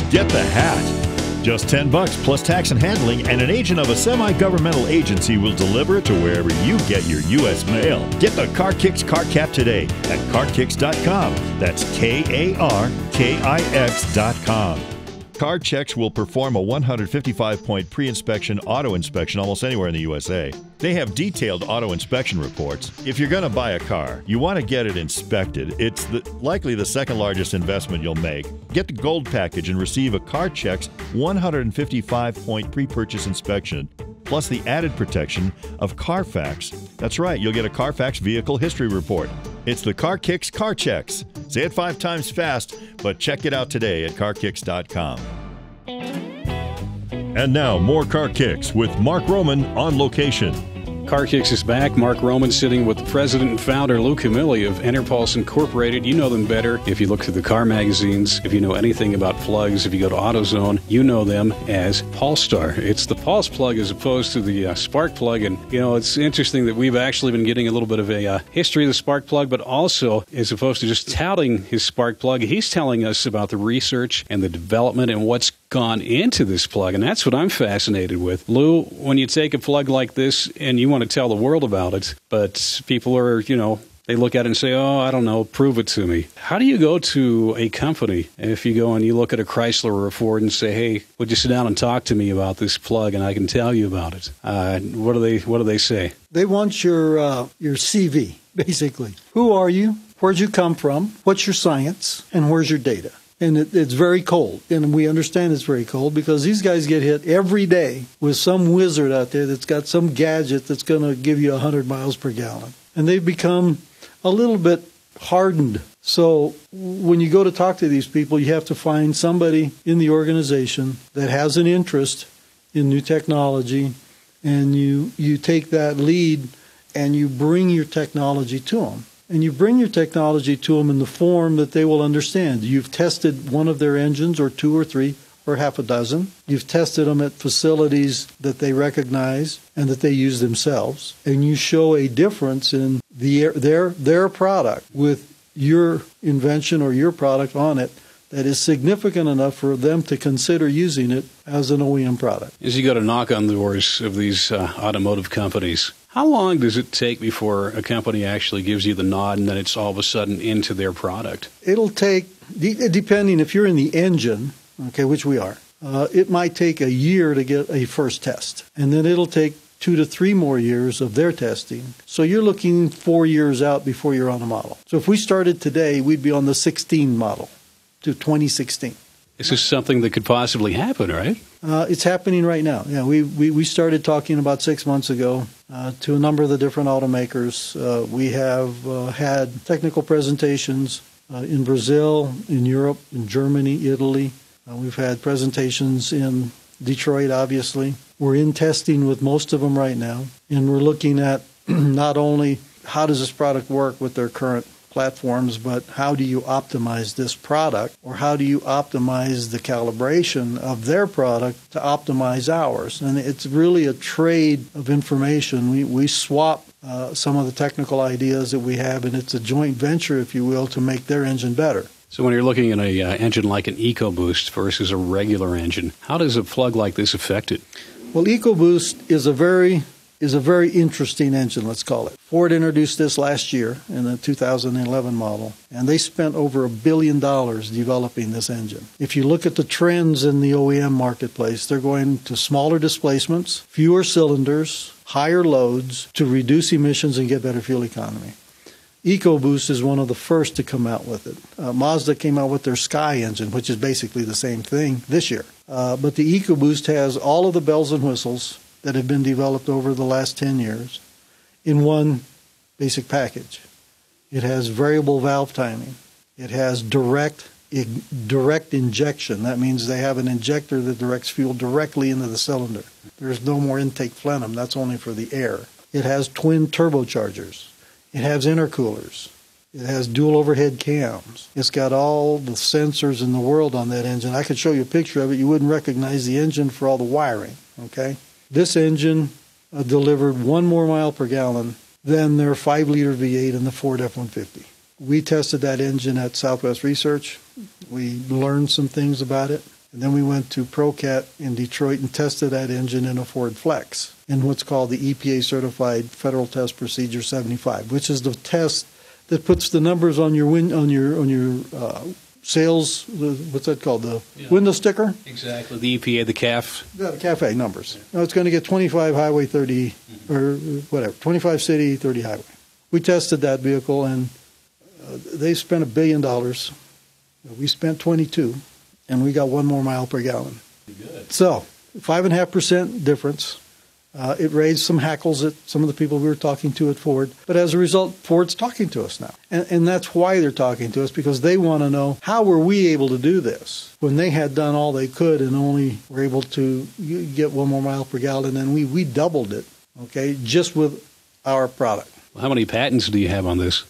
Get the hat. Just $10 plus tax and handling, and an agent of a semi-governmental agency will deliver it to wherever you get your U.S. mail. Get the KarKix Car Cap today at KarKix.com. That's KarKix.com. CarChex will perform a 155-point pre-inspection auto inspection almost anywhere in the USA. They have detailed auto inspection reports. If you're going to buy a car, you want to get it inspected. It's likely the second largest investment you'll make. Get the gold package and receive a CarChex 155-point pre-purchase inspection, plus the added protection of Carfax. That's right, you'll get a Carfax vehicle history report. It's the KarKix CarChex. Say it 5 times fast, but check it out today at KarKix.com. And now, more KarKix with Mark Roman on location. KarKix is back. Mark Roman sitting with the president and founder, Lou Camilli of Enerpulse Incorporated. You know them better if you look through the car magazines. If you know anything about plugs, if you go to AutoZone, you know them as Pulstar. It's the Pulse plug as opposed to the spark plug. And, it's interesting that we've actually been getting a little bit of a history of the spark plug, but also, as opposed to just touting his spark plug, he's telling us about the research and the development and what's gone into this plug, and that's what I'm fascinated with. Lou, when you take a plug like this and you want to tell the world about it, but people are, they look at it and say, I don't know, prove it to me. How do you go to a company if you go and you look at a Chrysler or a Ford and say, hey, would you sit down and talk to me about this plug and I can tell you about it? What do they say? They want your CV, basically. Who are you? Where'd you come from? What's your science? And where's your data? And it's very cold. And we understand it's very cold because these guys get hit every day with some wizard out there that's got some gadget that's going to give you 100 miles per gallon. And they've become a little bit hardened. So when you go to talk to these people, you have to find somebody in the organization that has an interest in new technology, and you take that lead and you bring your technology to them. And you bring your technology to them in the form that they will understand. You've tested one of their engines, or two or three, or half a dozen. You've tested them at facilities that they recognize and that they use themselves. And you show a difference in their product with your invention or your product on it that is significant enough for them to consider using it as an OEM product. As you go to knock on the doors of these automotive companies, how long does it take before a company actually gives you the nod and then it's all of a sudden into their product? It'll take, depending if you're in the engine, okay, which we are, it might take a year to get a first test. And then it'll take 2 to 3 more years of their testing. So you're looking 4 years out before you're on a model. So if we started today, we'd be on the 16 model to 2016. This is something that could possibly happen, right? It's happening right now. Yeah, we started talking about 6 months ago to a number of the different automakers. We have had technical presentations in Brazil, in Europe, in Germany, Italy. We've had presentations in Detroit, obviously. We're in testing with most of them right now, and we're looking at not only how does this product work with their current platforms, but how do you optimize this product, or how do you optimize the calibration of their product to optimize ours? And it's really a trade of information. We swap some of the technical ideas that we have, and it's a joint venture, if you will, to make their engine better. So when you're looking at an engine like an EcoBoost versus a regular engine, how does a plug like this affect it? Well, EcoBoost is a very interesting engine, let's call it. Ford introduced this last year in the 2011 model, and they spent over $1 billion developing this engine. If you look at the trends in the OEM marketplace, they're going to smaller displacements, fewer cylinders, higher loads to reduce emissions and get better fuel economy. EcoBoost is one of the first to come out with it. Mazda came out with their Sky engine, which is basically the same thing this year. But the EcoBoost has all of the bells and whistles that have been developed over the last 10 years in one basic package. It has variable valve timing. It has direct injection. That means they have an injector that directs fuel directly into the cylinder. There's no more intake plenum. That's only for the air. It has twin turbochargers. It has intercoolers. It has dual overhead cams. It's got all the sensors in the world on that engine. I could show you a picture of it. You wouldn't recognize the engine for all the wiring, okay? This engine delivered 1 more mile per gallon than their 5-liter V8 in the Ford F-150. We tested that engine at Southwest Research. We learned some things about it. And then we went to ProCat in Detroit and tested that engine in a Ford Flex in what's called the EPA-certified Federal Test Procedure 75, which is the test that puts the numbers on your sales, what's that called, the window sticker? Exactly, the EPA, the CAF. Yeah, the CAFE numbers. Now it's going to get 25 highway, 30, or whatever, 25 city, 30 highway. We tested that vehicle, and they spent $1 billion. We spent 22, and we got 1 more mile per gallon. Good. So, 5.5% difference. It raised some hackles at some of the people we were talking to at Ford. But as a result, Ford's talking to us now. And that's why they're talking to us, because they want to know, how were we able to do this when they had done all they could and only were able to get 1 more mile per gallon, and we doubled it, okay, just with our product. Well, how many patents do you have on this?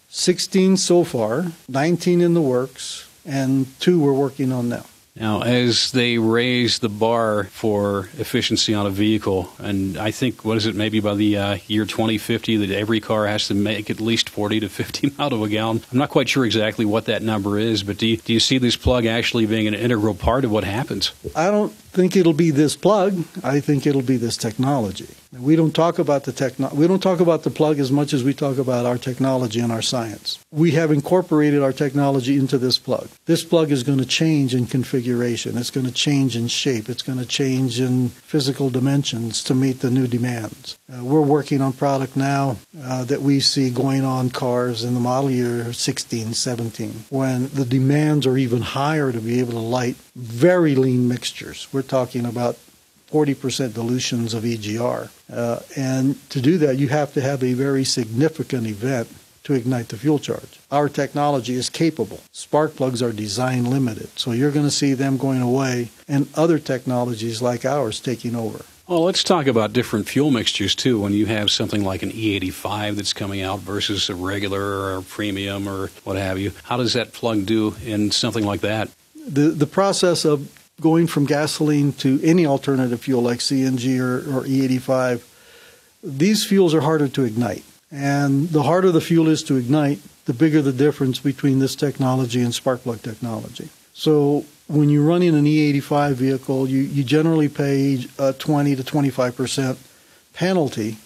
16 so far, 19 in the works, and 2 we're working on now. Now, as they raise the bar for efficiency on a vehicle, and I think, what is it, maybe by the year 2050, that every car has to make at least 40 to 50 miles to a gallon. I'm not quite sure exactly what that number is, but do you see this plug actually being an integral part of what happens? I don't think it'll be this plug. I think it'll be this technology. We don't talk about we don't talk about the plug as much as we talk about our technology and our science. We have incorporated our technology into this plug. This plug is going to change in configuration configuration. It's going to change in shape. It's going to change in physical dimensions to meet the new demands. We're working on product now that we see going on cars in the model year 16, 17, when the demands are even higher to be able to light very lean mixtures. We're talking about 40% dilutions of EGR. And to do that, you have to have a very significant event to ignite the fuel charge. Our technology is capable. Spark plugs are design limited, so you're going to see them going away and other technologies like ours taking over. Well, let's talk about different fuel mixtures, too. When you have something like an E85 that's coming out versus a regular or a premium or what have you, how does that plug do in something like that? The process of going from gasoline to any alternative fuel like CNG or E85, these fuels are harder to ignite. And the harder the fuel is to ignite, the bigger the difference between this technology and spark plug technology. So when you're running an E85 vehicle, you generally pay a 20 to 25% penalty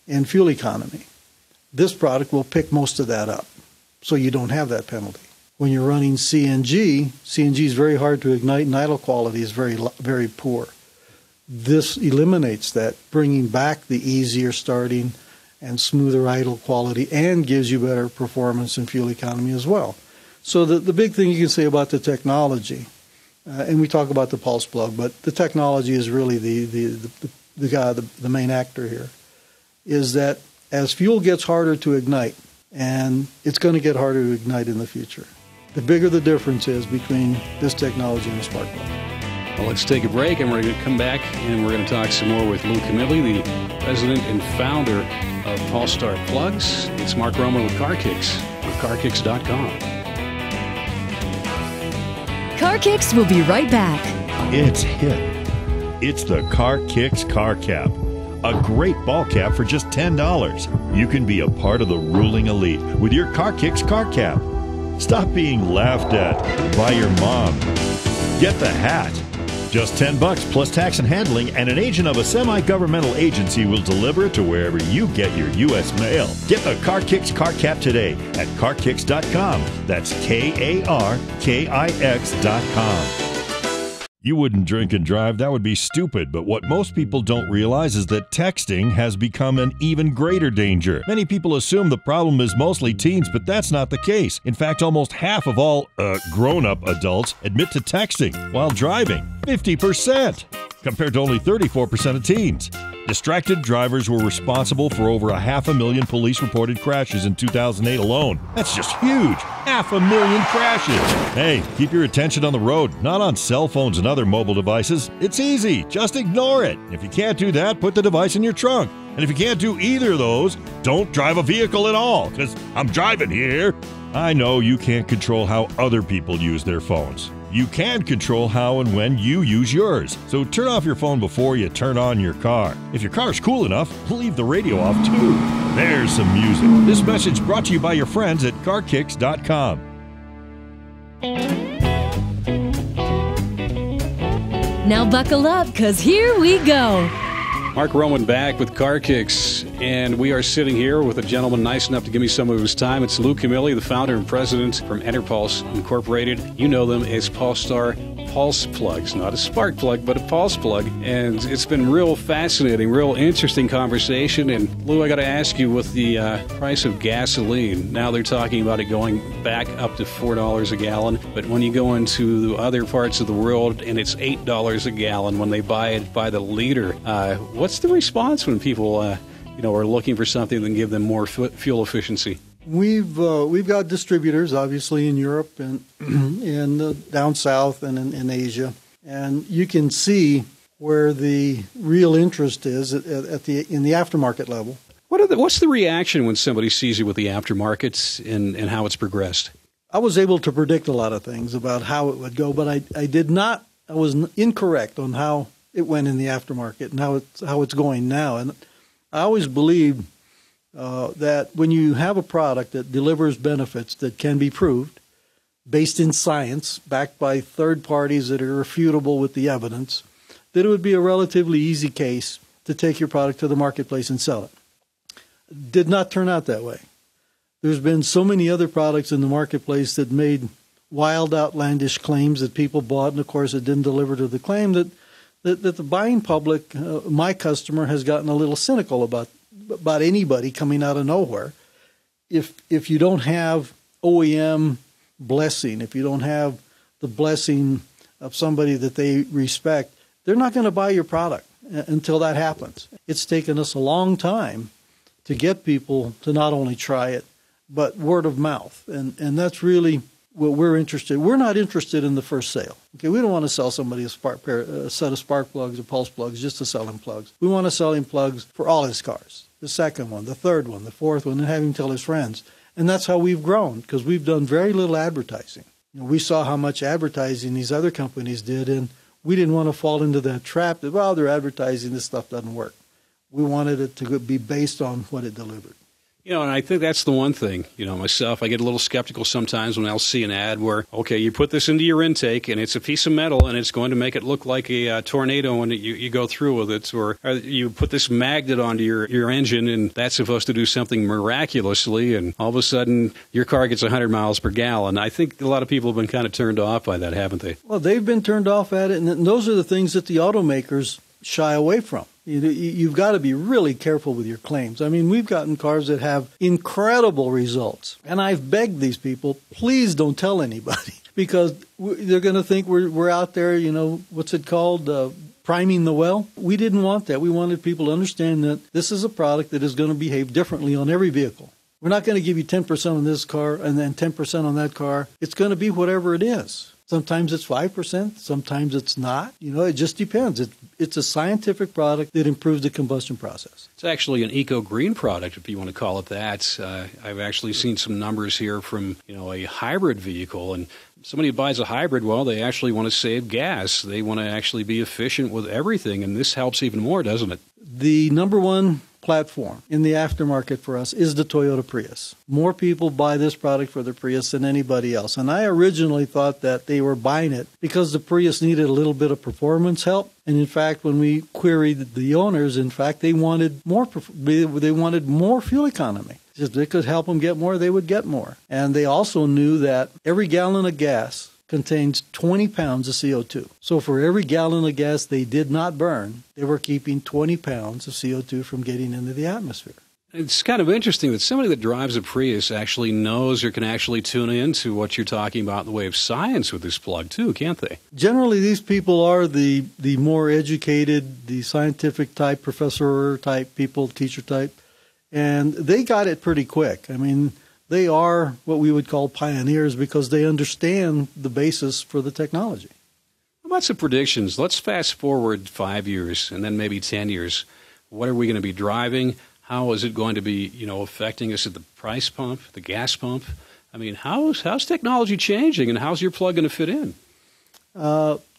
in fuel economy. This product will pick most of that up, so you don't have that penalty. When you're running CNG is very hard to ignite and idle quality is very, very poor. This eliminates that, bringing back the easier starting and smoother idle quality, and gives you better performance and fuel economy as well. So the big thing you can say about the technology, and we talk about the pulse plug, but the technology is really the main actor here, is that as fuel gets harder to ignite, and it's going to get harder to ignite in the future, the bigger the difference is between this technology and the spark plug. Well, let's take a break, and we're going to come back, and we're going to talk some more with Lou Camilli, the president and founder of Pulstar Plugs. It's Mark Romer with KarKix with KarKix.com. KarKix will be right back. It's hit. It's the KarKix Car Cap. A great ball cap for just $10. You can be a part of the ruling elite with your KarKix Car Cap. Stop being laughed at by your mom. Get the hat. Just $10 plus tax and handling, and an agent of a semi-governmental agency will deliver it to wherever you get your U.S. mail. Get the KarKix Car Cap today at KarKix.com. That's KarKix.com. You wouldn't drink and drive, that would be stupid, but what most people don't realize is that texting has become an even greater danger. Many people assume the problem is mostly teens, but that's not the case. In fact, almost half of all grown-up adults admit to texting while driving. 50%! Compared to only 34% of teens. Distracted drivers were responsible for over 500,000 police-reported crashes in 2008 alone. That's just huge! 500,000 crashes! Hey, keep your attention on the road, not on cell phones and other mobile devices. It's easy. Just ignore it. If you can't do that, put the device in your trunk. And if you can't do either of those, don't drive a vehicle at all, because I'm driving here. I know you can't control how other people use their phones. You can control how and when you use yours. So turn off your phone before you turn on your car. If your car's cool enough, leave the radio off too. There's some music. This message brought to you by your friends at KarKix.com. Now buckle up, because here we go. Mark Roman back with KarKix, and we are sitting here with a gentleman nice enough to give me some of his time. It's Lou Camilli, the founder and president from Enerpulse Incorporated. You know them as Pulstar Pulse Plugs, not a spark plug, but a pulse plug. And it's been real fascinating, real interesting conversation. And Lou, I got to ask you, with the price of gasoline, now they're talking about it going back up to $4 a gallon. But when you go into other parts of the world, and it's $8 a gallon when they buy it by the liter, what's the response when people, are looking for something that can give them more fuel efficiency? We've got distributors, obviously, in Europe and down south and in Asia, and you can see where the real interest is in the aftermarket level. What's the reaction when somebody sees you with the aftermarkets and how it's progressed? I was able to predict a lot of things about how it would go, but I did not. I was incorrect on how it went in the aftermarket and how it's going now. And I always believed that when you have a product that delivers benefits that can be proved, based in science, backed by third parties that are refutable with the evidence, that it would be a relatively easy case to take your product to the marketplace and sell it. Did not turn out that way. There's been so many other products in the marketplace that made wild, outlandish claims that people bought, and of course it didn't deliver to the claim, that the buying public, my customer, has gotten a little cynical about anybody coming out of nowhere. If you don't have OEM blessing, if you don't have the blessing of somebody that they respect, they're not going to buy your product until that happens. It's taken us a long time to get people to not only try it, but word of mouth. And that's really what we're interested in. We're not interested in the first sale. Okay, we don't want to sell somebody a set of spark plugs or pulse plugs just to sell him plugs. We want to sell him plugs for all his cars. The second one, the third one, the fourth one, and have him tell his friends. And that's how we've grown, because we've done very little advertising. We saw how much advertising these other companies did, and we didn't want to fall into that trap that, well, they're advertising, this stuff doesn't work. We wanted it to be based on what it delivered. You know, and I think that's the one thing, myself, I get a little skeptical sometimes when I'll see an ad where, okay, you put this into your intake and it's a piece of metal and it's going to make it look like a tornado when you go through with it, or you put this magnet onto your engine and that's supposed to do something miraculously, and all of a sudden your car gets 100 miles per gallon. I think a lot of people have been kind of turned off by that, haven't they? Well, they've been turned off at it, and those are the things that the automakers shy away from. You've got to be really careful with your claims. I mean, we've gotten cars that have incredible results. And I've begged these people, please don't tell anybody, because they're going to think we're out there, what's it called, priming the well. We didn't want that. We wanted people to understand that this is a product that is going to behave differently on every vehicle. We're not going to give you 10% on this car and then 10% on that car. It's going to be whatever it is. Sometimes it's 5%, sometimes it's not. It just depends. It's a scientific product that improves the combustion process. It's actually an eco-green product, if you want to call it that. I've actually seen some numbers here from, a hybrid vehicle, and somebody who buys a hybrid, well, they actually want to save gas. They want to actually be efficient with everything, and this helps even more, doesn't it? The number one platform in the aftermarket for us is the Toyota Prius. More people buy this product for their Prius than anybody else. And I originally thought that they were buying it because the Prius needed a little bit of performance help. And in fact, when we queried the owners, in fact, they wanted more fuel economy. If they could help them get more, they would get more. And they also knew that every gallon of gas contains 20 pounds of CO2. So for every gallon of gas they did not burn, they were keeping 20 pounds of CO2 from getting into the atmosphere. It's kind of interesting that somebody that drives a Prius actually knows or can actually tune into what you're talking about in the way of science with this plug too, can't they? Generally, these people are the more educated, the scientific type, professor type people, teacher type, and they got it pretty quick. I mean, they are what we would call pioneers because they understand the basis for the technology. How about some predictions? Let's fast forward 5 years and then maybe 10 years. What are we going to be driving? How is it going to be, affecting us at the price pump, the gas pump? I mean, how's technology changing, and how's your plug going to fit in?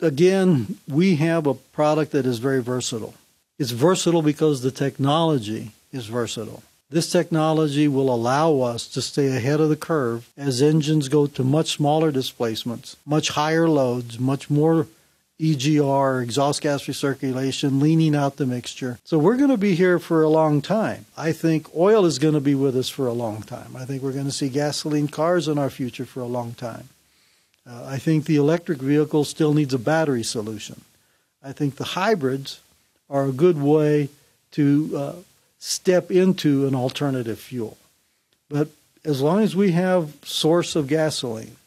Again, we have a product that is very versatile. It's versatile because the technology is versatile. This technology will allow us to stay ahead of the curve as engines go to much smaller displacements, much higher loads, much more EGR, exhaust gas recirculation, leaning out the mixture. So we're going to be here for a long time. I think oil is going to be with us for a long time. I think we're going to see gasoline cars in our future for a long time. I think the electric vehicle still needs a battery solution. I think the hybrids are a good way to step into an alternative fuel. But as long as we have source of gasoline,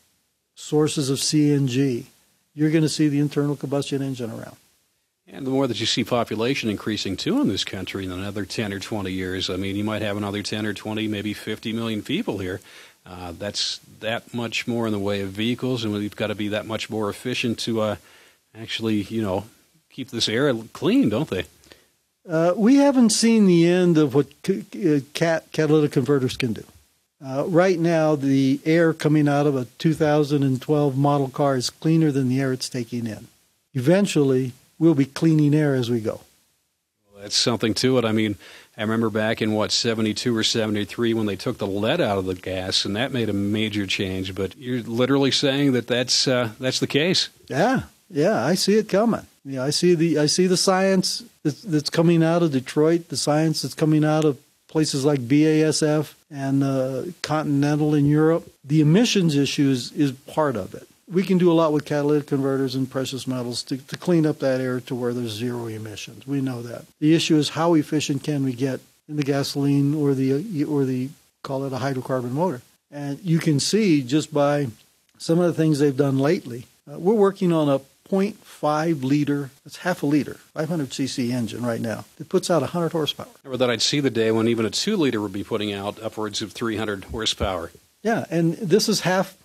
sources of CNG, you're going to see the internal combustion engine around. And the more that you see population increasing, too, in this country in another 10 or 20 years, I mean, you might have another 10 or 20, maybe 50 million people here. That's that much more in the way of vehicles, and we've got to be that much more efficient to actually, keep this air clean, don't they? We haven't seen the end of what catalytic converters can do. Right now, the air coming out of a 2012 model car is cleaner than the air it's taking in. Eventually, we'll be cleaning air as we go. Well, that's something to it. I mean, I remember back in, 72 or 73 when they took the lead out of the gas, and that made a major change. But you're literally saying that that's the case. Yeah, I see it coming. I see the science that's coming out of Detroit, the science that's coming out of places like BASF and Continental in Europe. The emissions issue is part of it. We can do a lot with catalytic converters and precious metals to clean up that air to where there's zero emissions. We know that. The issue is how efficient can we get in the gasoline or the call it a hydrocarbon motor. And you can see just by some of the things they've done lately, we're working on a 0.5 liter, that's half a liter, 500 cc engine right now. It puts out 100 horsepower. Never thought I'd see the day when even a 2 liter would be putting out upwards of 300 horsepower. Yeah, and this is half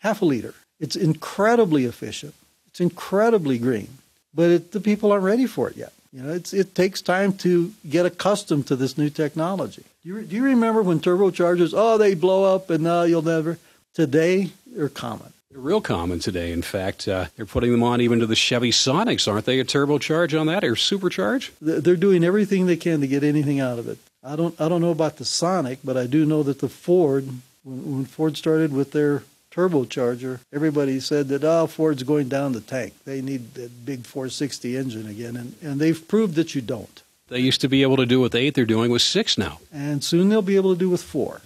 a liter. It's incredibly efficient. It's incredibly green, but the people aren't ready for it yet. You know, it takes time to get accustomed to this new technology. Do you remember when turbochargers, they blow up and now you'll never? Today, they're common. They're real common today. In fact, they're putting them on even to the Chevy Sonics, aren't they? A turbocharge on that or supercharge? They're doing everything they can to get anything out of it. I don't know about the Sonic, but I do know that the Ford, when Ford started with their turbocharger, everybody said that, Ford's going down the tank. They need that big 460 engine again, and they've proved that you don't. They used to be able to do what the 8 they're doing with 6 now. And soon they'll be able to do with 4.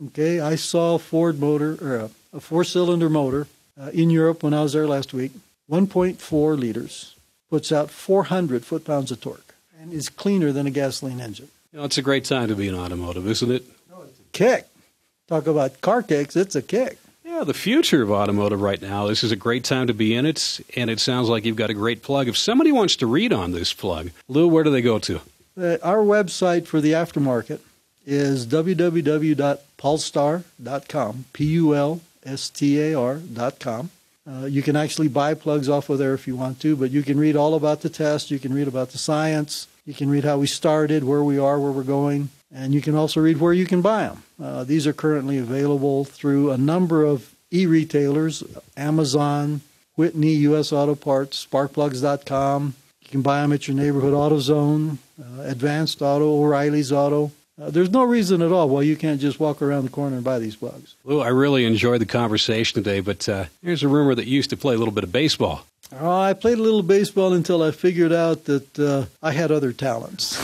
Okay, I saw a Ford motor, or a 4-cylinder motor in Europe when I was there last week, 1.4 liters, puts out 400 foot-pounds of torque, and is cleaner than a gasoline engine. You know, it's a great time to be in automotive, isn't it? Oh, it's a kick. Talk about KarKix, it's a kick. Yeah, the future of automotive right now. This is a great time to be in it, and it sounds like you've got a great plug. If somebody wants to read on this plug, Lou, where do they go to? Our website for the aftermarket is www.pulstar.com, Pulstar.com. You can actually buy plugs off of there if you want to, but you can read all about the test. You can read about the science. You can read how we started, where we are, where we're going. And you can also read where you can buy them. These are currently available through a number of e-retailers, Amazon, Whitney, U.S. Auto Parts, sparkplugs.com. You can buy them at your neighborhood AutoZone, Advanced Auto, O'Reilly's Auto. There's no reason at all why you can't just walk around the corner and buy these plugs. Lou, I really enjoyed the conversation today, but there's a rumor that you used to play a little bit of baseball. I played a little baseball until I figured out that I had other talents.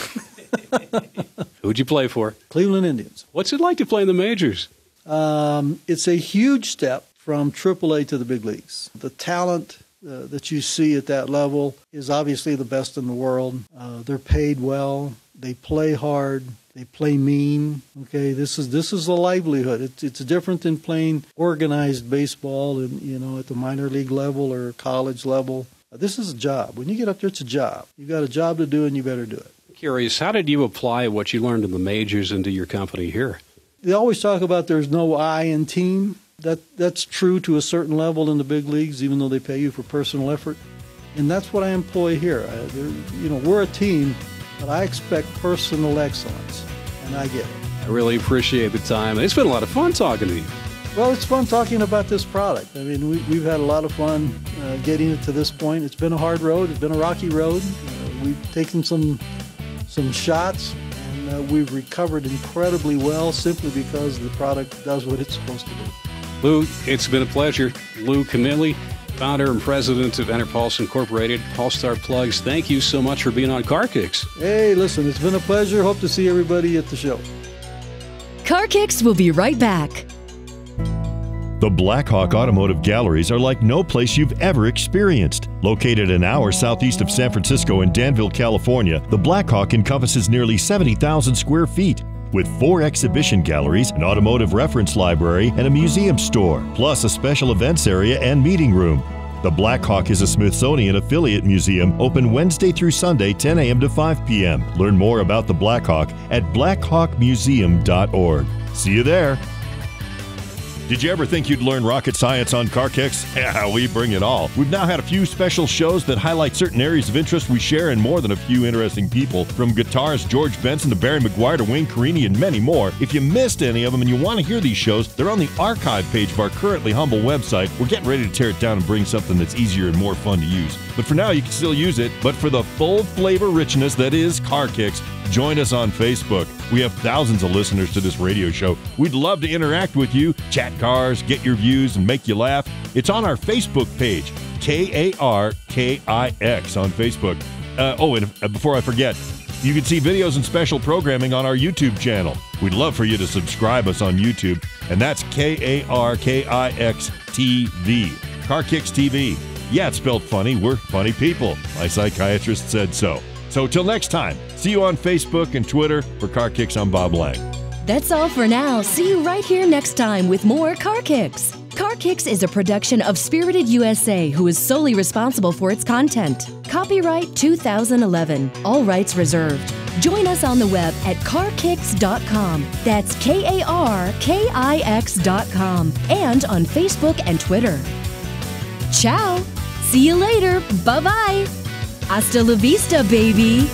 Who'd you play for? Cleveland Indians. What's it like to play in the majors? It's a huge step from AAA to the big leagues. The talent that you see at that level is obviously the best in the world. They're paid well. They play hard. They play mean. Okay, this is a livelihood. It's different than playing organized baseball at the minor league level or college level. This is a job. When you get up there, it's a job. You've got a job to do, and you better do it. Curious, how did you apply what you learned in the majors into your company here? They always talk about there's no I in team. That's true to a certain level in the big leagues, even though they pay you for personal effort. And that's what I employ here. We're a team, but I expect personal excellence, and I get it. I really appreciate the time. It's been a lot of fun talking to you. Well, it's fun talking about this product. I mean, we've had a lot of fun getting it to this point. It's been a hard road. It's been a rocky road. We've taken some shots, and we've recovered incredibly well simply because the product does what it's supposed to do. Lou, it's been a pleasure. Lou Camilli, founder and president of Enerpulse Incorporated, Pulstar Plugs. Thank you so much for being on KarKix. Hey, listen, it's been a pleasure. Hope to see everybody at the show. KarKix will be right back. The Blackhawk Automotive Galleries are like no place you've ever experienced. Located an hour southeast of San Francisco in Danville, California, the Blackhawk encompasses nearly 70,000 square feet. With 4 exhibition galleries, an automotive reference library, and a museum store, plus a special events area and meeting room. The Blackhawk is a Smithsonian affiliate museum, open Wednesday through Sunday, 10 a.m. to 5 p.m. Learn more about the Blackhawk at blackhawkmuseum.org. See you there. Did you ever think you'd learn rocket science on KarKix? Yeah, we bring it all. We've now had a few special shows that highlight certain areas of interest we share and more than a few interesting people, from guitarist George Benson to Barry McGuire to Wayne Carini and many more. If you missed any of them and you want to hear these shows, they're on the archive page of our currently humble website. We're getting ready to tear it down and bring something that's easier and more fun to use. But for now, you can still use it. But for the full flavor richness that is KarKix, join us on Facebook. We have thousands of listeners to this radio show. We'd love to interact with you, chat cars, get your views, and make you laugh. It's on our Facebook page, KarKix on Facebook. And before I forget, You can see videos and special programming on our YouTube channel. We'd love for you to subscribe us on YouTube, and that's KarKix TV. KarKix TV. Yeah, it's spelled funny. We're funny people. My psychiatrist said so. So till next time, see you on Facebook and Twitter. For KarKix, I'm Bob Lang. That's all for now. See you right here next time with more KarKix. KarKix is a production of Spirited USA, who is solely responsible for its content. Copyright 2011. All rights reserved. Join us on the web at KarKix.com. That's KarKix.com. And on Facebook and Twitter. Ciao. See you later. Bye-bye. Hasta la vista, baby.